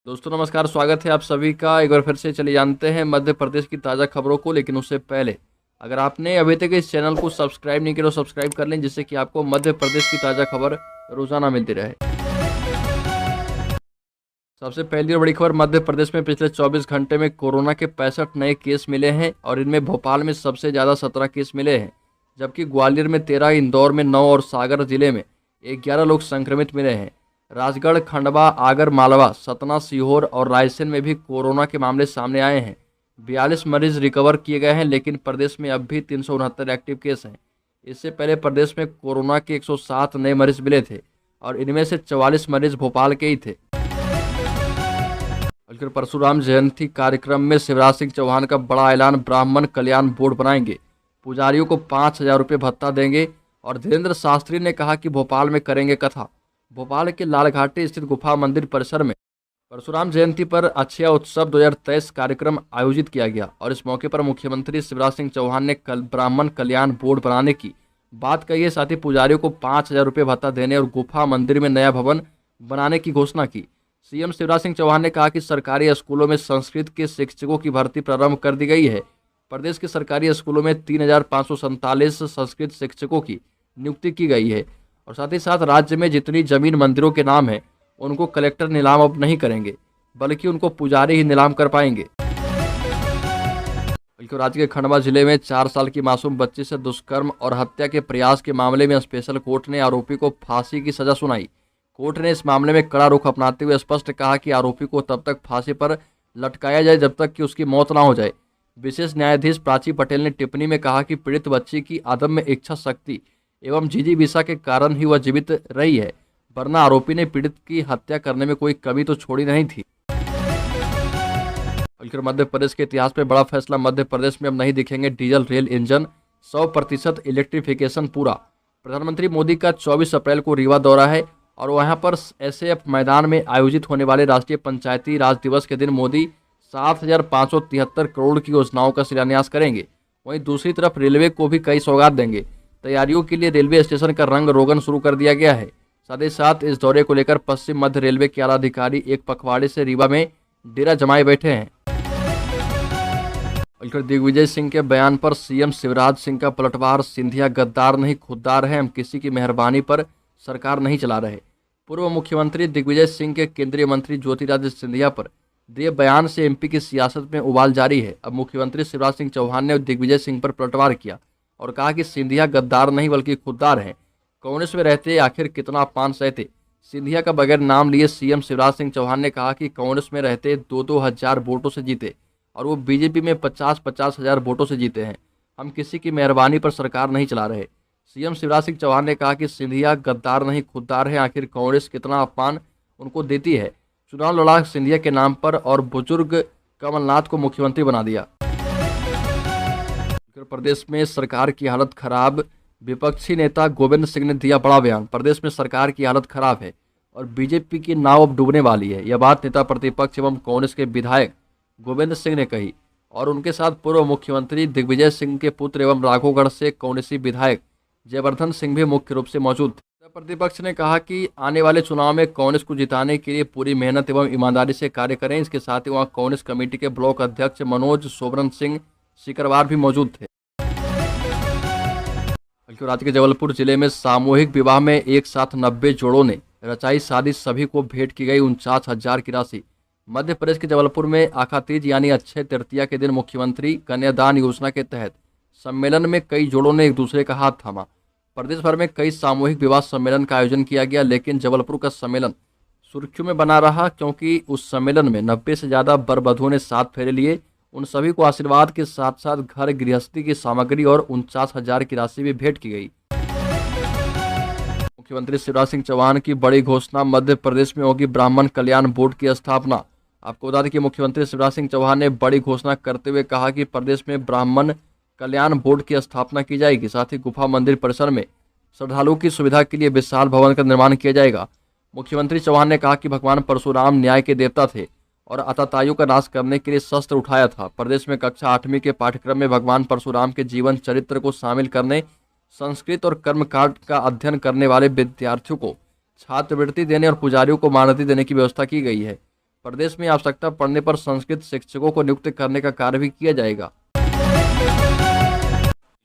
दोस्तों नमस्कार, स्वागत है आप सभी का एक बार फिर से। चलिए जानते हैं मध्य प्रदेश की ताज़ा खबरों को, लेकिन उससे पहले अगर आपने अभी तक इस चैनल को सब्सक्राइब नहीं किया तो सब्सक्राइब कर लें, जिससे कि आपको मध्य प्रदेश की ताज़ा खबर रोजाना मिलती रहे। सबसे पहली और बड़ी खबर, मध्य प्रदेश में पिछले 24 घंटे में कोरोना के 65 नए केस मिले हैं और इनमें भोपाल में सबसे ज़्यादा 17 केस मिले हैं, जबकि ग्वालियर में 13, इंदौर में 9 और सागर जिले में 11 लोग संक्रमित मिले हैं। राजगढ़, खंडवा, आगर मालवा, सतना, सीहोर और रायसेन में भी कोरोना के मामले सामने आए हैं। 42 मरीज रिकवर किए गए हैं, लेकिन प्रदेश में अब भी 369 एक्टिव केस हैं। इससे पहले प्रदेश में कोरोना के 107 नए मरीज मिले थे और इनमें से 44 मरीज भोपाल के ही थे। परशुराम जयंती कार्यक्रम में शिवराज सिंह चौहान का बड़ा ऐलान, ब्राह्मण कल्याण बोर्ड बनाएंगे, पुजारियों को 5,000 रुपये भत्ता देंगे। और धीरेन्द्र शास्त्री ने कहा कि भोपाल में करेंगे कथा। भोपाल के लालघाटी स्थित गुफा मंदिर परिसर में परशुराम जयंती पर अक्षय उत्सव 2023 कार्यक्रम आयोजित किया गया और इस मौके पर मुख्यमंत्री शिवराज सिंह चौहान ने ब्राह्मण कल्याण बोर्ड बनाने की बात कही है। साथ ही पुजारियों को 5,000 रुपये भत्ता देने और गुफा मंदिर में नया भवन बनाने की घोषणा की। सीएम शिवराज सिंह चौहान ने कहा कि सरकारी स्कूलों में संस्कृत के शिक्षकों की भर्ती प्रारंभ कर दी गई है। प्रदेश के सरकारी स्कूलों में 3,547 संस्कृत शिक्षकों की नियुक्ति की गई है और साथ ही साथ राज्य में जितनी जमीन मंदिरों के नाम है उनको कलेक्टर नीलाम अब नहीं करेंगे, बल्कि उनको पुजारी ही नीलाम कर पाएंगे। बल्कि राज्य के खंडवा जिले में 4 साल की मासूम बच्ची से दुष्कर्म और हत्या के प्रयास के मामले में स्पेशल कोर्ट ने आरोपी को फांसी की सजा सुनाई। कोर्ट ने इस मामले में कड़ा रुख अपनाते हुए स्पष्ट कहा कि आरोपी को तब तक फांसी पर लटकाया जाए जब तक कि उसकी मौत ना हो जाए। विशेष न्यायाधीश प्राची पटेल ने टिप्पणी में कहा कि पीड़ित बच्ची की अदम्य इच्छा शक्ति एवं जिजीविषा के कारण ही वह जीवित रही है, वरना आरोपी ने पीड़ित की हत्या करने में कोई कमी तो छोड़ी नहीं थी। मध्य प्रदेश के इतिहास में बड़ा फैसला, मध्य प्रदेश में अब नहीं दिखेंगे डीजल रेल इंजन, 100% इलेक्ट्रिफिकेशन पूरा। प्रधानमंत्री मोदी का 24 अप्रैल को रीवा दौरा है और वहां पर एसएएफ मैदान में आयोजित होने वाले राष्ट्रीय पंचायती राज दिवस के दिन मोदी 7,573 करोड़ की योजनाओं का शिलान्यास करेंगे। वहीं दूसरी तरफ रेलवे को भी कई सौगात देंगे। तैयारियों के लिए रेलवे स्टेशन का रंग रोगन शुरू कर दिया गया है। साथ ही साथ इस दौरे को लेकर पश्चिम मध्य रेलवे के आला अधिकारी एक पखवाड़े से रीवा में डेरा जमाए बैठे हैं। दिग्विजय सिंह के बयान पर सीएम शिवराज सिंह का पलटवार, सिंधिया गद्दार नहीं खुददार है, हम किसी की मेहरबानी पर सरकार नहीं चला रहे। पूर्व मुख्यमंत्री दिग्विजय सिंह के केंद्रीय मंत्री ज्योतिरादित्य सिंधिया पर दिए बयान से एमपी की सियासत में उबाल जारी है। अब मुख्यमंत्री शिवराज सिंह चौहान ने दिग्विजय सिंह पर पलटवार किया और कहा कि सिंधिया गद्दार नहीं बल्कि खुददार हैं। कांग्रेस में रहते आखिर कितना अपमान सहते। सिंधिया का बगैर नाम लिए सीएम शिवराज सिंह चौहान ने कहा कि कांग्रेस में रहते 2-2 हजार वोटों से जीते और वो बीजेपी में 50-50 हजार वोटों से जीते हैं। हम किसी की मेहरबानी पर सरकार नहीं चला रहे। सीएम शिवराज सिंह चौहान ने कहा कि सिंधिया गद्दार नहीं खुददार है, आखिर कांग्रेस कितना अपमान उनको देती है। चुनाव लड़ा सिंधिया के नाम पर और बुजुर्ग कमलनाथ को मुख्यमंत्री बना दिया। उत्तर प्रदेश में सरकार की हालत खराब, विपक्षी नेता गोविंद सिंह ने दिया बड़ा बयान। प्रदेश में सरकार की हालत खराब है और बीजेपी की नाव अब डूबने वाली है। यह बात नेता प्रतिपक्ष एवं कांग्रेस के विधायक गोविंद सिंह ने कही और उनके साथ पूर्व मुख्यमंत्री दिग्विजय सिंह के पुत्र एवं राघोगढ़ से कांग्रेसी विधायक जयवर्धन सिंह भी मुख्य रूप से मौजूद थे। प्रतिपक्ष ने कहा कि आने वाले चुनाव में कांग्रेस को जिताने के लिए पूरी मेहनत एवं ईमानदारी से कार्य करें। इसके साथ ही वहां कांग्रेस कमेटी के ब्लॉक अध्यक्ष मनोज सोबरन सिंह सिकरवार भी मौजूद थे। राज्य के जबलपुर जिले में सामूहिक विवाह में एक साथ 90 जोड़ों ने रचाई शादी, सभी को भेंट की गई 49,000 की राशि। मध्य प्रदेश के जबलपुर में आखातीज यानी अक्षय तृतीया के दिन मुख्यमंत्री कन्यादान योजना के तहत सम्मेलन में कई जोड़ों ने एक दूसरे का हाथ थामा। प्रदेश भर में कई सामूहिक विवाह सम्मेलन का आयोजन किया गया, लेकिन जबलपुर का सम्मेलन सुर्खियों में बना रहा क्योंकि उस सम्मेलन में 90 से ज़्यादा वर वधुओं ने 7 फेरे लिए। उन सभी को आशीर्वाद के साथ साथ घर गृहस्थी की सामग्री और 49,000 की राशि भी भेंट की गई। मुख्यमंत्री शिवराज सिंह चौहान की बड़ी घोषणा, मध्य प्रदेश में होगी ब्राह्मण कल्याण बोर्ड की स्थापना। आपको बता दें कि मुख्यमंत्री शिवराज सिंह चौहान ने बड़ी घोषणा करते हुए कहा कि प्रदेश में ब्राह्मण कल्याण बोर्ड की स्थापना की जाएगी। साथ ही गुफा मंदिर परिसर में श्रद्धालुओं की सुविधा के लिए विशाल भवन का निर्माण किया जाएगा। मुख्यमंत्री चौहान ने कहा कि भगवान परशुराम न्याय के देवता थे और आतताइयों का नाश करने के लिए शस्त्र उठाया था। प्रदेश में कक्षा 8वीं के पाठ्यक्रम में भगवान परशुराम के जीवन चरित्र को शामिल करने, संस्कृत और कर्मकांड का अध्ययन करने वाले विद्यार्थियों को छात्रवृत्ति देने और पुजारियों को मान्यता देने की व्यवस्था की गई है। प्रदेश में आवश्यकता पड़ने पर संस्कृत शिक्षकों को नियुक्त करने का कार्य भी किया जाएगा।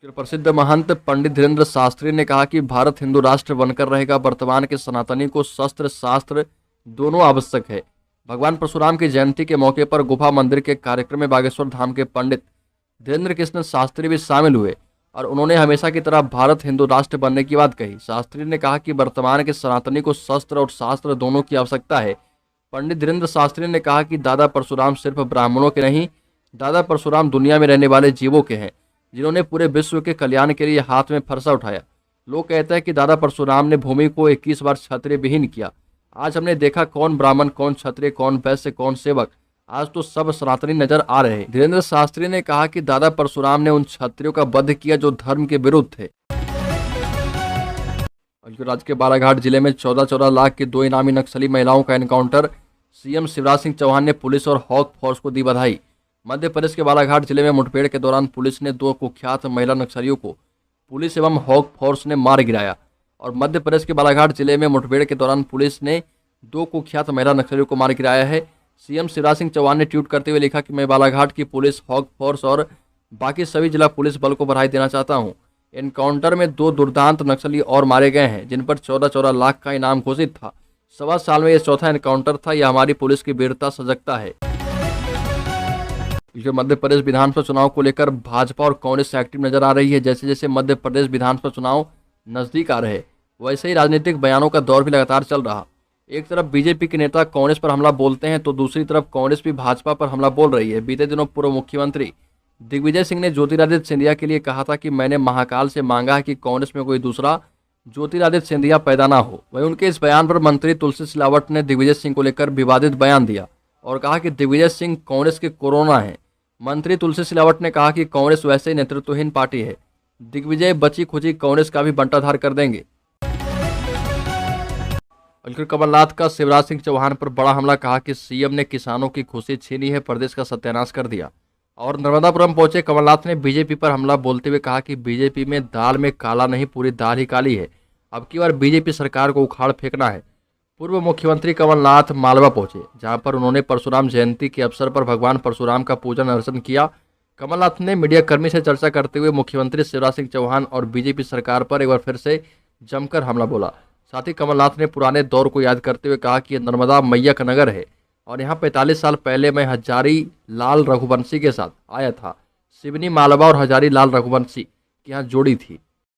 प्रसिद्ध महंत पंडित धीरेन्द्र शास्त्री ने कहा कि भारत हिंदू राष्ट्र बनकर रहेगा। वर्तमान के सनातनी को शस्त्र शास्त्र दोनों आवश्यक है। भगवान परशुराम की जयंती के मौके पर गुफा मंदिर के कार्यक्रम में बागेश्वर धाम के पंडित धीरेन्द्र कृष्ण शास्त्री भी शामिल हुए और उन्होंने हमेशा की तरह भारत हिंदू राष्ट्र बनने की बात कही। शास्त्री ने कहा कि वर्तमान के सनातनी को शस्त्र और शास्त्र दोनों की आवश्यकता है। पंडित धीरेन्द्र शास्त्री ने कहा कि दादा परशुराम सिर्फ ब्राह्मणों के नहीं, दादा परशुराम दुनिया में रहने वाले जीवों के हैं, जिन्होंने पूरे विश्व के कल्याण के लिए हाथ में फरसा उठाया। लोग कहते हैं कि दादा परशुराम ने भूमि को 21 बार क्षत्रिय विहीन किया। आज हमने देखा कौन ब्राह्मण, कौन क्षत्रिय, कौन वैश्य, कौन सेवक, आज तो सब सनातनी नजर आ रहे हैं। धीरेन्द्र शास्त्री ने कहा कि दादा परशुराम ने उन क्षत्रियों का वध किया जो धर्म के विरुद्ध थे। राज्य के बालाघाट जिले में 14 लाख की 2 इनामी नक्सली महिलाओं का एनकाउंटर। सीएम शिवराज सिंह चौहान ने पुलिस और हॉक फोर्स को दी बधाई। मध्य प्रदेश के बालाघाट जिले में मुठभेड़ के दौरान पुलिस ने 2 कुख्यात महिला नक्सलियों को पुलिस एवं हॉक फोर्स ने मार गिराया। और मध्य प्रदेश के बालाघाट जिले में मुठभेड़ के दौरान पुलिस ने 2 कुख्यात महिला नक्सलियों को मार गिराया है। सीएम शिवराज सिंह चौहान ने ट्वीट करते हुए लिखा कि मैं बालाघाट की पुलिस, हॉक फोर्स और बाकी सभी जिला पुलिस बल को बधाई देना चाहता हूं। एनकाउंटर में 2 दुर्दांत नक्सली और मारे गए हैं, जिन पर 14 लाख का इनाम घोषित था। 1.25 साल में यह चौथा एनकाउंटर था। यह हमारी पुलिस की वीरता सजगता है। मध्य प्रदेश विधानसभा चुनाव को लेकर भाजपा और कांग्रेस एक्टिव नजर आ रही है। जैसे जैसे मध्य प्रदेश विधानसभा चुनाव नजदीक आ रहे, वैसे ही राजनीतिक बयानों का दौर भी लगातार चल रहा। एक तरफ बीजेपी के नेता कांग्रेस पर हमला बोलते हैं, तो दूसरी तरफ कांग्रेस भी भाजपा पर हमला बोल रही है। बीते दिनों पूर्व मुख्यमंत्री दिग्विजय सिंह ने ज्योतिरादित्य सिंधिया के लिए कहा था कि मैंने महाकाल से मांगा है कि कांग्रेस में कोई दूसरा ज्योतिरादित्य सिंधिया पैदा ना हो। वहीं उनके इस बयान पर मंत्री तुलसी सिलावट ने दिग्विजय सिंह को लेकर विवादित बयान दिया और कहा कि दिग्विजय सिंह कांग्रेस के कोरोना हैं। मंत्री तुलसी सिलावट ने कहा कि कांग्रेस वैसे ही नेतृत्वहीन पार्टी है, दिग्विजय बची खुची कांग्रेस का भी बंटाधार कर देंगे। कमलनाथ का शिवराज सिंह चौहान पर बड़ा हमला, कहा कि सीएम ने किसानों की खुशी छीनी है, प्रदेश का सत्यानाश कर दिया। और नर्मदापुरम पहुंचे कमलनाथ ने बीजेपी पर हमला बोलते हुए कहा कि बीजेपी में दाल में काला नहीं, पूरी दाल ही काली है। अब की बार बीजेपी सरकार को उखाड़ फेंकना है। पूर्व मुख्यमंत्री कमलनाथ मालवा पहुंचे, जहां पर उन्होंने परशुराम जयंती के अवसर पर भगवान परशुराम का पूजन अर्चन किया। कमलनाथ ने मीडियाकर्मी से चर्चा करते हुए मुख्यमंत्री शिवराज सिंह चौहान और बीजेपी सरकार पर एक बार फिर से जमकर हमला बोला। साथ ही कमलनाथ ने पुराने दौर को याद करते हुए कहा कि नर्मदा मैया का नगर है और यहाँ 45 साल पहले मैं हजारी लाल रघुवंशी के साथ आया था। सिवनी मालवा और हजारी लाल रघुवंशी की यहाँ जोड़ी थी।